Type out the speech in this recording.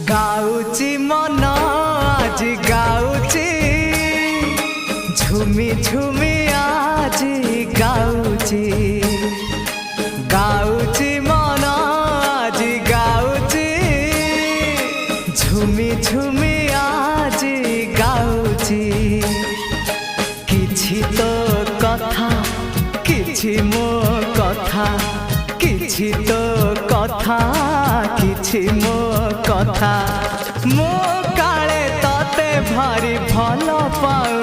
गाउची मन आज गाउची झुमी झुमी आज गाउची गाउची मन आज गाउची झुमी झुमी आज गाउची किछि तो कथा किछि मो कथा किछि तो कथा किछि मो कथा मो काले तते भारी भल पाउ